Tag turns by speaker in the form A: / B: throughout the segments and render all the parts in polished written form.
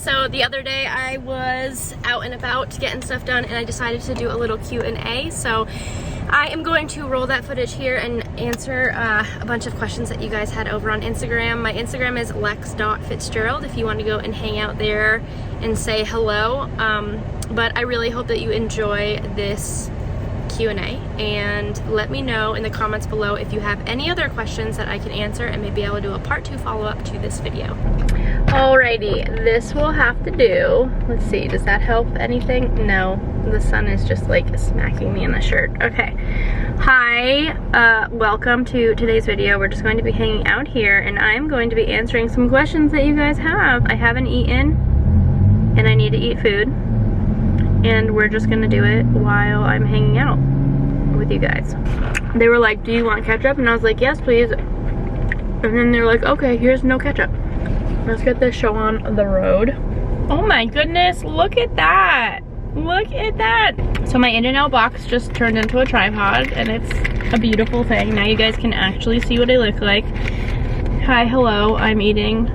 A: So the other day I was out and about getting stuff done and I decided to do a little Q&A. So I am going to roll that footage here and answer a bunch of questions that you guys had over on Instagram. My Instagram is lex.fitzgerald if you want to go and hang out there and say hello. But I really hope that you enjoy this Q&A and let me know in the comments below if you have any other questions that I can answer, and maybe I will do a part 2 follow-up to this video. Alrighty, this will have to do. Let's see, does that help anything? No, the sun is just like smacking me in the shirt. Okay, hi, welcome to today's video. We're just going to be hanging out here and I'm going to be answering some questions that you guys have. I haven't eaten and I need to eat food, and we're just gonna do it while I'm hanging out with you guys. They were like, do you want ketchup? And I was like, yes please. And then they were like, okay, here's no ketchup. Let's get this show on the road. Oh my goodness, look at that. Look at that. So my In-N-Out box just turned into a tripod and it's a beautiful thing. Now you guys can actually see what I look like. Hi, hello, I'm eating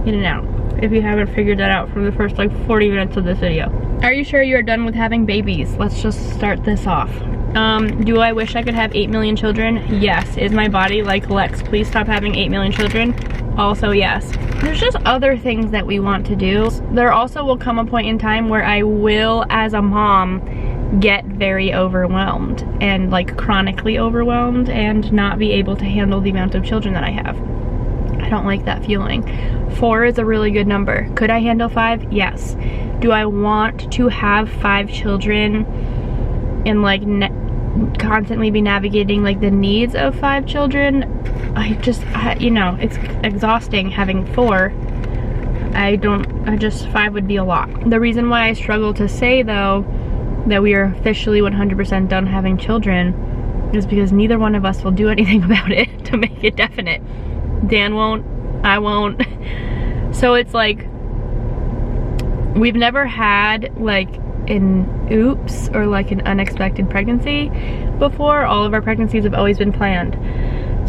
A: In-N-Out, if you haven't figured that out from the first like 40 minutes of this video. Are you sure you are done with having babies? Let's just start this off. Do I wish I could have 8 million children? Yes. Is my body like, Lex, please stop having 8 million children? Also yes. There's just other things that we want to do. There also will come a point in time where I will, as a mom, get very overwhelmed and like chronically overwhelmed and not be able to handle the amount of children that I have. I don't like that feeling. 4 is a really good number. Could I handle 5? Yes. Do I want to have 5 children and like constantly be navigating like the needs of 5 children? You know, it's exhausting having 4. 5 would be a lot. The reason why I struggle to say though that we are officially 100% done having children is because neither one of us will do anything about it to make it definite. Dan won't, I won't. So it's like, we've never had like an oops or like an unexpected pregnancy before. All of our pregnancies have always been planned.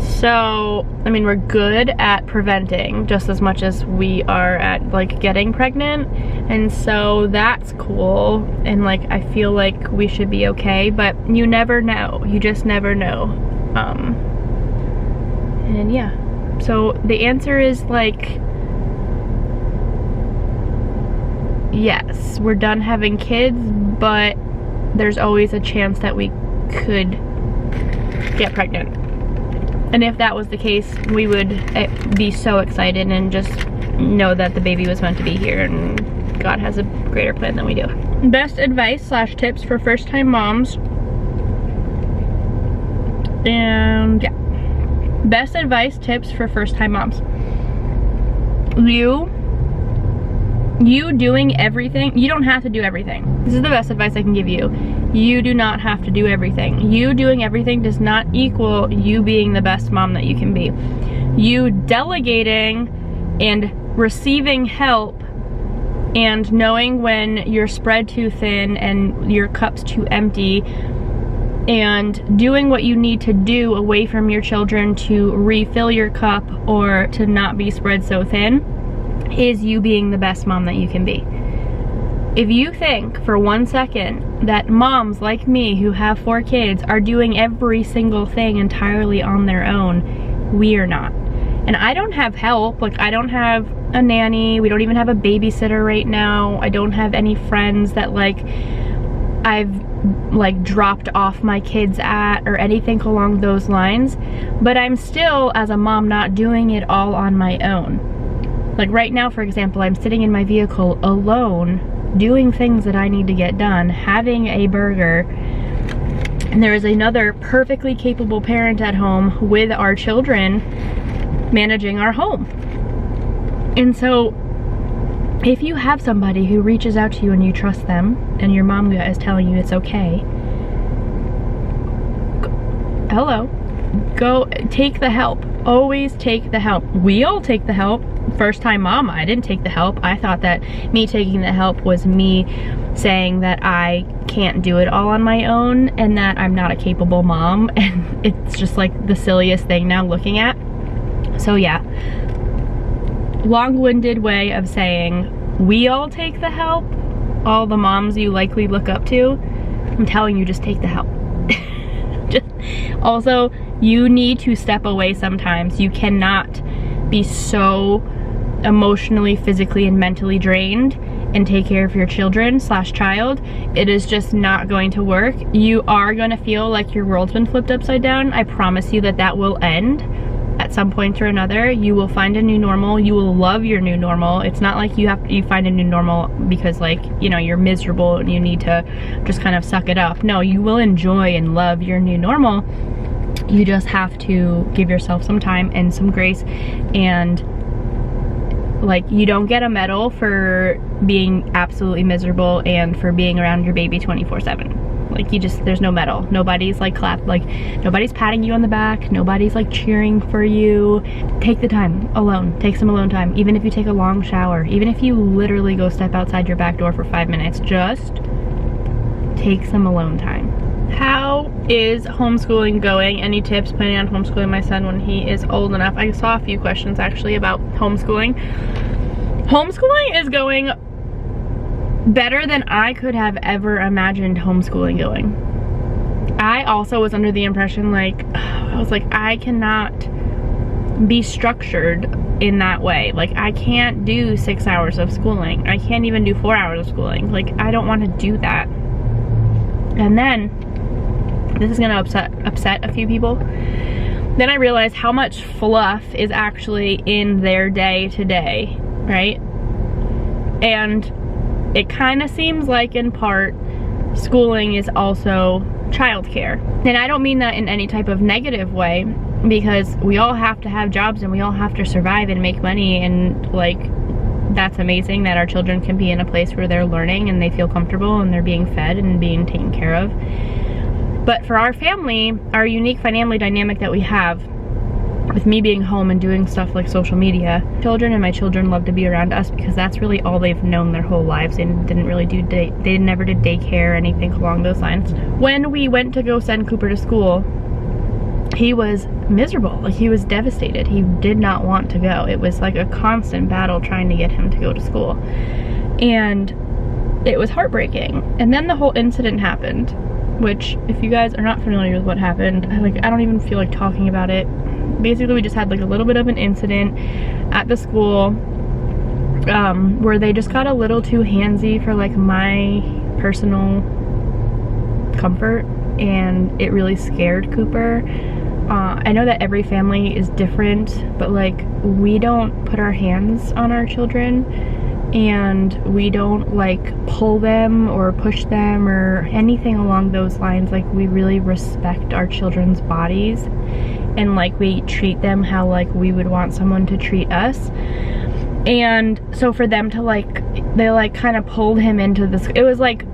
A: So, I mean, we're good at preventing just as much as we are at like getting pregnant. And so that's cool. And like, I feel like we should be okay, but you never know. You just never know. And yeah. So the answer is like, yes, we're done having kids, but there's always a chance that we could get pregnant. And if that was the case, we would be so excited and just know that the baby was meant to be here and God has a greater plan than we do. Best advice / tips for first-time moms. And yeah. Best advice, tips for first-time moms. You doing everything. You don't have to do everything. This is the best advice I can give you. You do not have to do everything. You doing everything does not equal you being the best mom that you can be. You delegating and receiving help and knowing when you're spread too thin and your cup's too empty, and doing what you need to do away from your children to refill your cup or to not be spread so thin is you being the best mom that you can be. If you think for 1 second that moms like me who have 4 kids are doing every single thing entirely on their own, we are not. And I don't have help. Like, I don't have a nanny. We don't even have a babysitter right now. I don't have any friends that like I've like dropped off my kids at or anything along those lines. But I'm still, as a mom, not doing it all on my own. Like right now, for example, I'm sitting in my vehicle alone, doing things that I need to get done, having a burger, and there is another perfectly capable parent at home with our children managing our home. And so if you have somebody who reaches out to you and you trust them, and your mom is telling you it's okay, hello, go take the help. Always take the help. We all take the help. First time mom, I didn't take the help. I thought that me taking the help was me saying that I can't do it all on my own and that I'm not a capable mom, and it's just like the silliest thing now looking at. So yeah, long-winded way of saying we all take the help, all the moms you likely look up to, I'm telling you, just take the help. Also, you need to step away sometimes. You cannot be so emotionally, physically, and mentally drained and take care of your children / child. It is just not going to work. You are going to feel like your world's been flipped upside down. I promise you that that will end at some point or another. You will find a new normal. You will love your new normal. It's not like you find a new normal because, like, you know, you're miserable and you need to just kind of suck it up. No, you will enjoy and love your new normal. You just have to give yourself some time and some grace. And like, you don't get a medal for being absolutely miserable and for being around your baby 24/7. Like, there's no medal. Nobody's like nobody's patting you on the back. Nobody's like cheering for you. Take the time alone. Take some alone time. Even if you take a long shower, even if you literally go step outside your back door for 5 minutes, just take some alone time. How is homeschooling going? Any tips? Planning on homeschooling my son when he is old enough? I saw a few questions actually about homeschooling. Homeschooling is going better than I could have ever imagined homeschooling going. I also was under the impression, like, I was like, I cannot be structured in that way. Like, I can't do 6 hours of schooling. I can't even do 4 hours of schooling. Like, I don't want to do that. And then, this is gonna upset a few people. Then I realized how much fluff is actually in their day to day, right? And it kind of seems like, in part, schooling is also childcare. And I don't mean that in any type of negative way, because we all have to have jobs and we all have to survive and make money, and like, that's amazing that our children can be in a place where they're learning and they feel comfortable and they're being fed and being taken care of. But for our family, our unique family dynamic that we have, with me being home and doing stuff like social media, children and my children love to be around us because that's really all they've known their whole lives. They didn't really do they never did daycare or anything along those lines. When we went to go send Cooper to school, he was miserable. Like, he was devastated. He did not want to go. It was like a constant battle trying to get him to go to school. And it was heartbreaking. And then the whole incident happened, which, if you guys are not familiar with what happened, I don't even feel like talking about it. Basically, we just had like a little bit of an incident at the school where they just got a little too handsy for like my personal comfort, and it really scared Cooper. I know that every family is different, but like, we don't put our hands on our children, and we don't like pull them or push them or anything along those lines. Like, we really respect our children's bodies, and like, we treat them how like we would want someone to treat us. And so for them to like, they like kind of pulled him into this, it was like,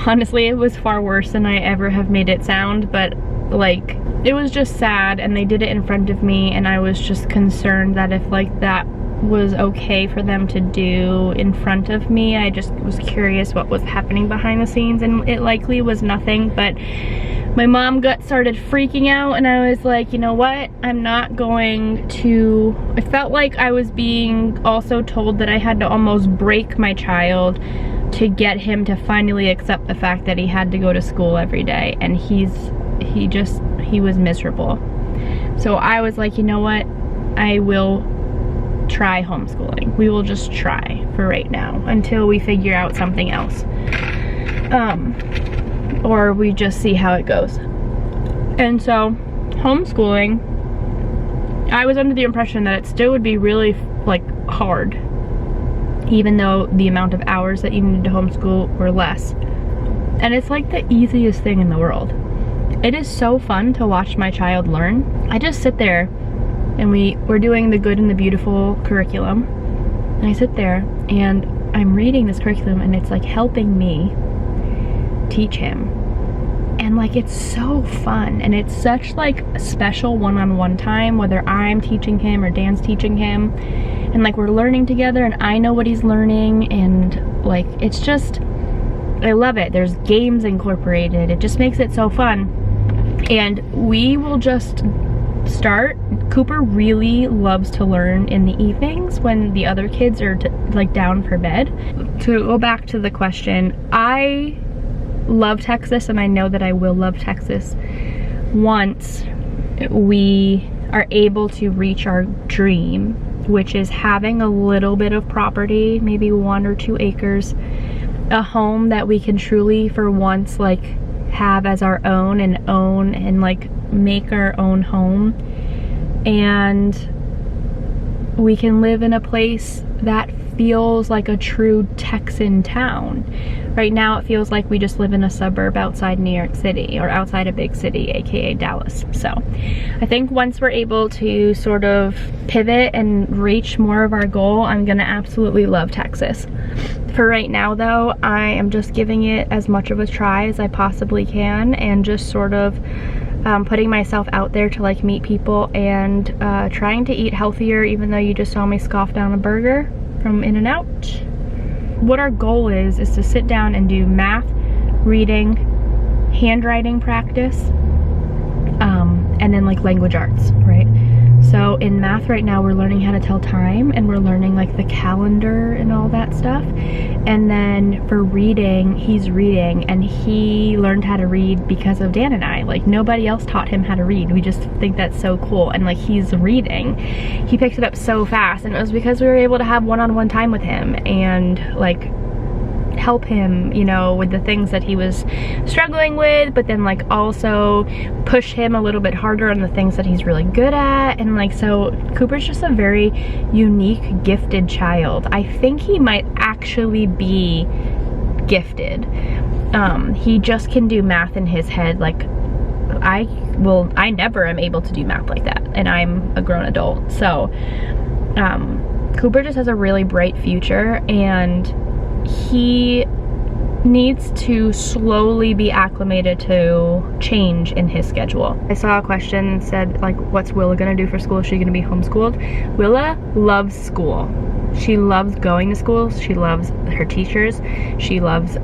A: honestly, it was far worse than I ever have made it sound, but like, it was just sad, and they did it in front of me, and I was just concerned that if like that was okay for them to do in front of me. I just was curious what was happening behind the scenes, and it likely was nothing. But my mom started freaking out, and I was like, you know what, I'm not going to, I felt like I was being also told that I had to almost break my child to get him to finally accept the fact that he had to go to school every day, and he was miserable. So I was like, you know what, I will try homeschooling. We will just try for right now until we figure out something else, or we just see how it goes. And so homeschooling, I was under the impression that it still would be really like hard, even though the amount of hours that you needed to homeschool were less. And it's like the easiest thing in the world. It is so fun to watch my child learn. I just sit there, and we're doing the Good and the Beautiful curriculum, and I sit there and I'm reading this curriculum, and it's like helping me teach him. And like, it's so fun, and it's such like a special one-on-one time, whether I'm teaching him or Dan's teaching him, and like, we're learning together, and I know what he's learning, and like, it's just, I love it. There's games incorporated. It just makes it so fun. And we will just start. Cooper really loves to learn in the evenings when the other kids are like down for bed. To go back to the question, I love Texas, and I know that I will love Texas once we are able to reach our dream, which is having a little bit of property, maybe 1 or 2 acres, a home that we can truly for once like have as our own and like make our own home, and we can live in a place that feels like a true Texan town. Right now it feels like we just live in a suburb outside New York City, or outside a big city, aka Dallas. So I think once we're able to sort of pivot and reach more of our goal, I'm gonna absolutely love Texas. For right now though, I am just giving it as much of a try as I possibly can, and just sort of putting myself out there to like meet people, and trying to eat healthier, even though you just saw me scoff down a burger from In-N-Out. What our goal is to sit down and do math, reading, handwriting practice, and then like language arts, right? So in math right now, we're learning how to tell time, and we're learning like the calendar and all that stuff. And then for reading, he's reading, and he learned how to read because of Dan and I. Like nobody else taught him how to read. We just think that's so cool. And like he's reading, he picked it up so fast, and it was because we were able to have one-on-one time with him and like help him, you know, with the things that he was struggling with, but then like also push him a little bit harder on the things that he's really good at. And like, so Cooper's just a very unique, gifted child. I think he might actually be gifted. He just can do math in his head. Like I never am able to do math like that, and I'm a grown adult. So Cooper just has a really bright future, and he needs to slowly be acclimated to change in his schedule. I saw a question that said like, what's Willa gonna do for school? Is she gonna be homeschooled? Willa loves school. She loves going to school. She loves her teachers. She loves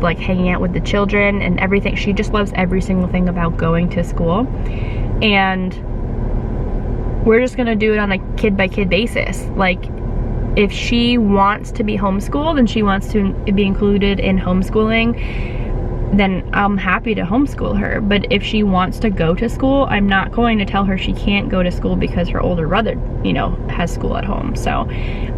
A: like hanging out with the children and everything. She just loves every single thing about going to school. And we're just gonna do it on a kid by kid basis. Like, if she wants to be homeschooled and she wants to be included in homeschooling, then I'm happy to homeschool her. But if she wants to go to school, I'm not going to tell her she can't go to school because her older brother, you know, has school at home. So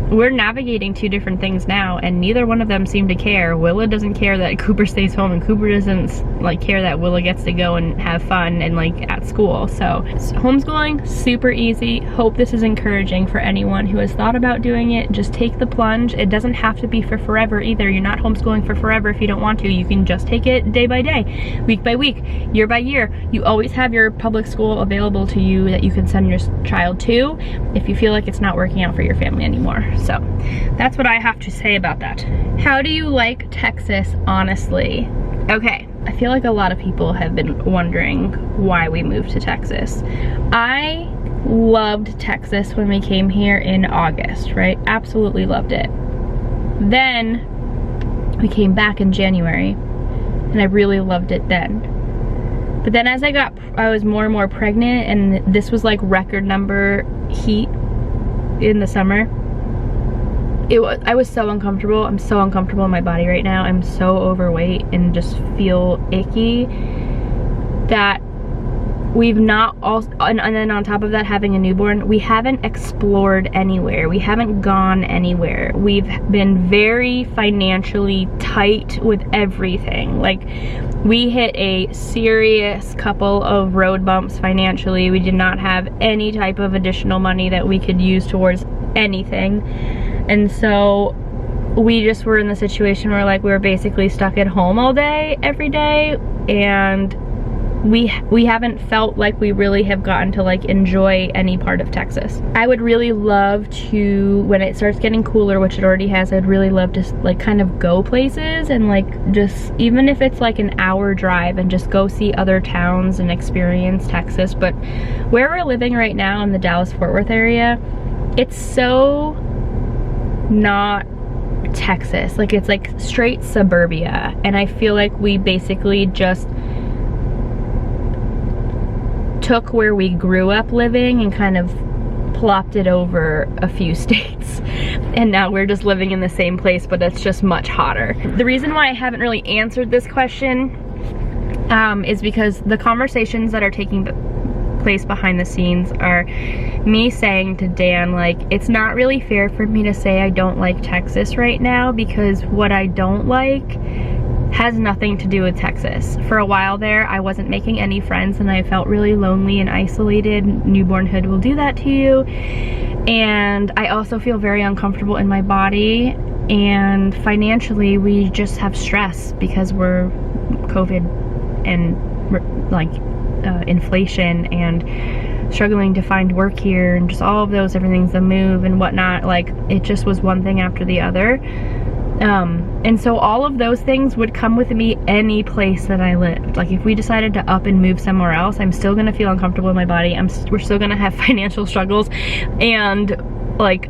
A: we're navigating 2 different things now, and neither one of them seem to care. Willa doesn't care that Cooper stays home, and Cooper doesn't like care that Willa gets to go and have fun and like at school. So homeschooling, super easy. Hope this is encouraging for anyone who has thought about doing it. Just take the plunge. It doesn't have to be for forever either. You're not homeschooling for forever if you don't want to. You can just take it day by day, week by week, year by year. You always have your public school available to you that you can send your child to if you feel like it's not working out for your family anymore. So that's what I have to say about that. How do you like Texas, honestly? Okay, I feel like a lot of people have been wondering why we moved to Texas. I loved Texas when we came here in August, right? Absolutely loved it. Then we came back in January, and I really loved it then. But then as I was more and more pregnant, and this was like record number heat in the summer, I was so uncomfortable. I'm so uncomfortable in my body right now. I'm so overweight and just feel icky that we've not all, and then on top of that, having a newborn, we haven't explored anywhere. We haven't gone anywhere. We've been very financially tight with everything. Like, we hit a serious couple of road bumps financially. We did not have any type of additional money that we could use towards anything. And so we just were in the situation where like we were basically stuck at home all day, every day, and we haven't felt like we really have gotten to like enjoy any part of Texas. I would really love to, when it starts getting cooler, which it already has, I'd really love to like kind of go places and like just, even if it's like an hour drive, and just go see other towns and experience Texas. But where we're living right now in the Dallas-Fort Worth area, it's so not Texas. Like, it's like straight suburbia, and I feel like we basically just took where we grew up living and kind of plopped it over a few states, and now we're just living in the same place, but it's just much hotter. The reason why I haven't really answered this question is because the conversations that are taking place behind the scenes are me saying to Dan, like, it's not really fair for me to say I don't like Texas right now, because what I don't like has nothing to do with Texas. For a while there, I wasn't making any friends and I felt really lonely and isolated. Newbornhood will do that to you. And I also feel very uncomfortable in my body, and financially we just have stress because we're COVID and like inflation and struggling to find work here and just all of those, everything's the move and whatnot. Like, it just was one thing after the other. And so all of those things would come with me any place that I lived. Like, if we decided to up and move somewhere else, I'm still gonna feel uncomfortable in my body. We're still gonna have financial struggles, and like,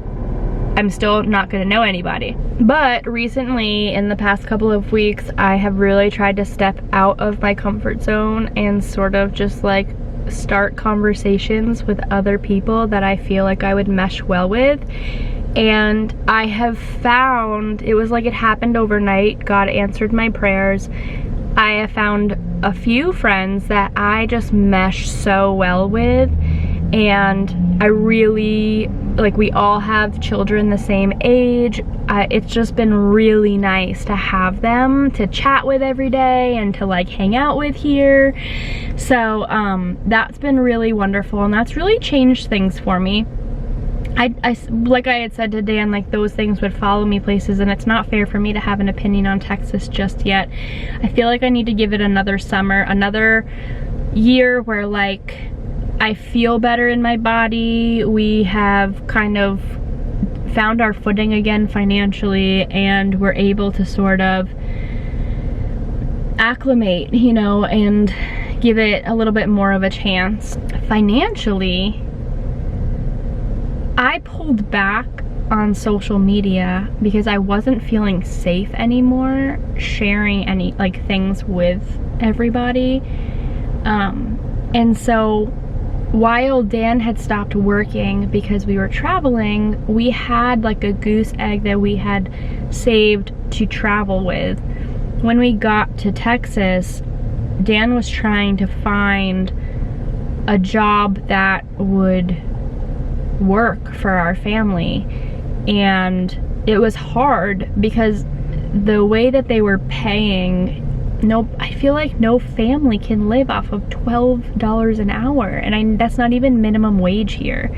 A: I'm still not gonna know anybody. But recently, in the past couple of weeks, I have really tried to step out of my comfort zone and sort of just like start conversations with other people that I feel like I would mesh well with. And I have found, it was like it happened overnight. God answered my prayers. I have found a few friends that I just mesh so well with, and I really, like, we all have children the same age. It's just been really nice to have them to chat with every day and to like hang out with here. So that's been really wonderful, and that's really changed things for me. Like I had said to Dan, like, those things would follow me places, and it's not fair for me to have an opinion on Texas just yet. I feel like I need to give it another summer, another year where like I feel better in my body. We have kind of found our footing again financially, and we're able to sort of acclimate, you know, and give it a little bit more of a chance. Financially, I pulled back on social media because I wasn't feeling safe anymore sharing any like things with everybody. And so while Dan had stopped working because we were traveling, we had like a goose egg that we had saved to travel with. When we got to Texas, Dan was trying to find a job that would work for our family, and it was hard because the way that they were paying, I feel like no family can live off of $12 an hour, and that's not even minimum wage here.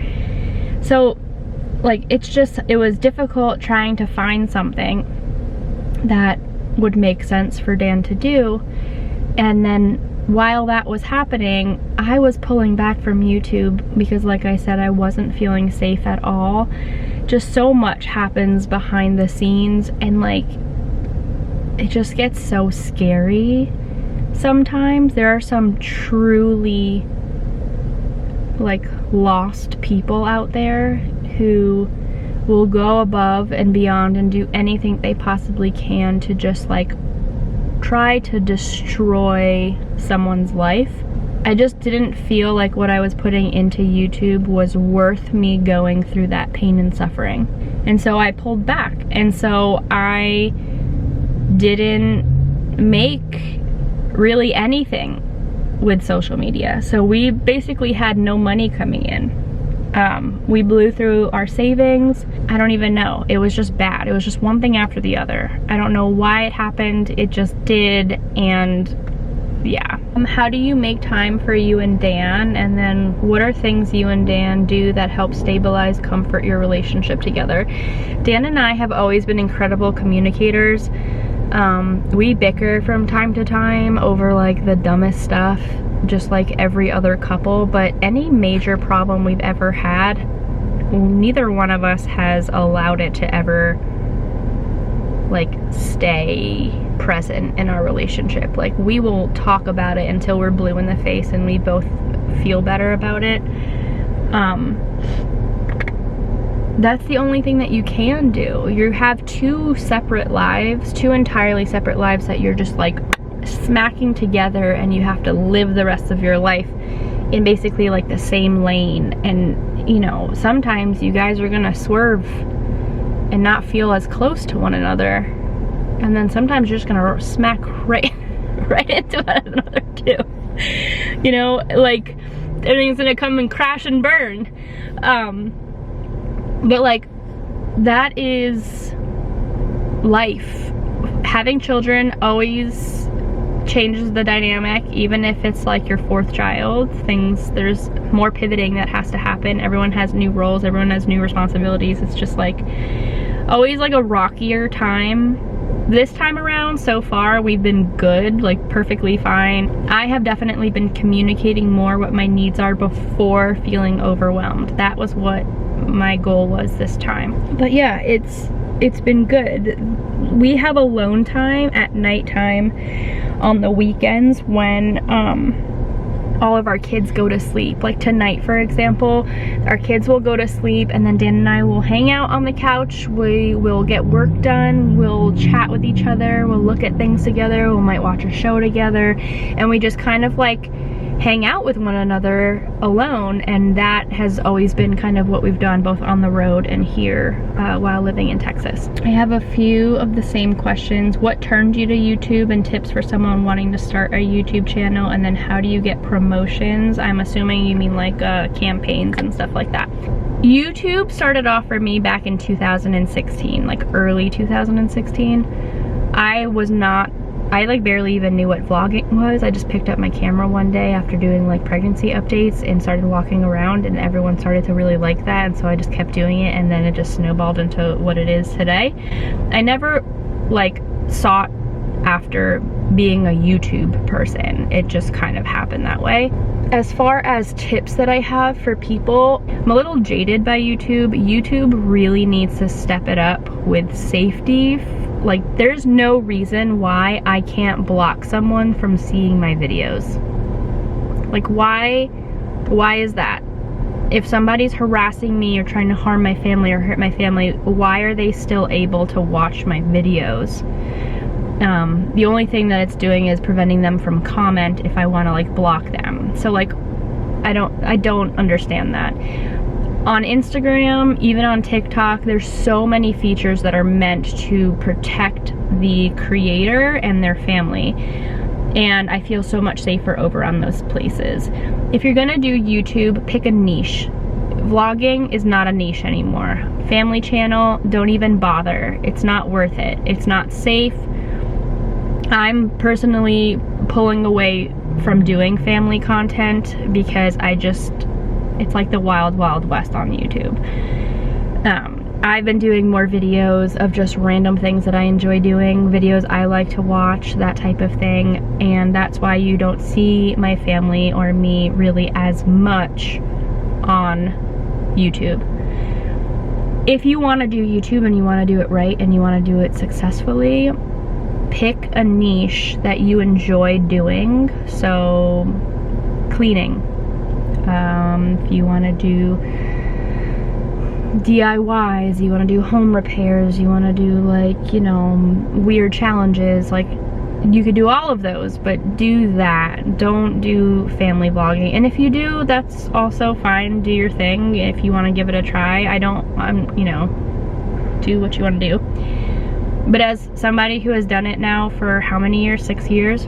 A: So like, it was difficult trying to find something that would make sense for Dan to do. And then while that was happening, I was pulling back from YouTube because, like I said, I wasn't feeling safe at all. Just so much happens behind the scenes, and like, it just gets so scary sometimes. There are some truly like lost people out there who will go above and beyond and do anything they possibly can to just like try to destroy someone's life. I just didn't feel like what I was putting into YouTube was worth me going through that pain and suffering. And so I pulled back. And so I didn't make really anything with social media. So we basically had no money coming in. We blew through our savings. I don't even know. It was just bad. It was just one thing after the other. I don't know why it happened. It just did, and yeah. How do you make time for you and Dan? And then what are things you and Dan do that help stabilize, comfort your relationship together? Dan and I have always been incredible communicators. We bicker from time to time over like the dumbest stuff, just like every other couple, but any major problem we've ever had, neither one of us has allowed it to ever like stay present in our relationship. Like, we will talk about it until we're blue in the face and we both feel better about it. That's the only thing that you can do. You have two separate lives, two entirely separate lives that you're just like smacking together, and you have to live the rest of your life in basically like the same lane, and you know, sometimes you guys are gonna swerve and not feel as close to one another, and then sometimes you're just gonna smack right into one another too. You know, like everything's gonna come and crash and burn. But like, that is life. Having children always changes the dynamic, even if it's like your 4th child. There's more pivoting that has to happen. Everyone has new roles, everyone has new responsibilities. It's just like always like a rockier time. This time around, so far, we've been good, like perfectly fine. I have definitely been communicating more what my needs are before feeling overwhelmed. That was what my goal was this time. But yeah, it's been good. We have alone time at nighttime on the weekends when all of our kids go to sleep. Like tonight, for example, our kids will go to sleep, and then Dan and I will hang out on the couch. We will get work done, we'll chat with each other, we'll look at things together, we might watch a show together, and we just kind of like hang out with one another alone. And that has always been kind of what we've done both on the road and here while living in Texas. I have a few of the same questions. What turned you to YouTube, and tips for someone wanting to start a YouTube channel, and then how do you get promotions? I'm assuming you mean like campaigns and stuff like that. YouTube started off for me back in 2016, like early 2016. I like barely even knew what vlogging was. I just picked up my camera one day after doing like pregnancy updates and started walking around, and everyone started to really like that, and so I just kept doing it, and then it just snowballed into what it is today. I never like sought after being a YouTube person. It just kind of happened that way. As far as tips that I have for people, I'm a little jaded by YouTube. YouTube really needs to step it up with safety. Like, there's no reason why I can't block someone from seeing my videos. Like, why is that? If somebody's harassing me or trying to harm my family or hurt my family, why are they still able to watch my videos? The only thing that it's doing is preventing them from comment if I want to like block them. So like, I don't understand that. On Instagram, even on TikTok, there's so many features that are meant to protect the creator and their family, and I feel so much safer over on those places. If you're gonna do YouTube, pick a niche. Vlogging is not a niche anymore. Family channel, don't even bother. It's not worth it. It's not safe. I'm personally pulling away from doing family content because it's like the wild, wild west on YouTube. I've been doing more videos of just random things that I enjoy doing, videos I like to watch, that type of thing, and that's why you don't see my family or me really as much on YouTube. If you want to do YouTube and you want to do it right and you want to do it successfully, pick a niche that you enjoy doing. So, cleaning. If you want to do DIYs, you want to do home repairs, you want to do like, you know, weird challenges, like you could do all of those, but do that. Don't do family vlogging. And if you do, that's also fine. Do your thing if you want to give it a try. You know, do what you want to do. But as somebody who has done it now for how many years? 6 years,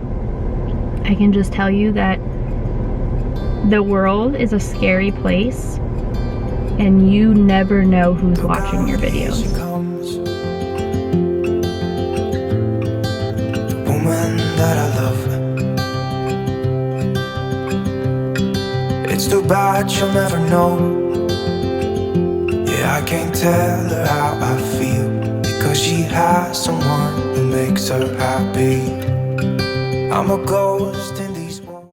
A: I can just tell you that the world is a scary place, and you never know who's watching your videos.
B: Woman that I love. It's too bad she'll never know. Yeah, I can't tell her how I feel, because she has someone who makes her happy. I'm a ghost in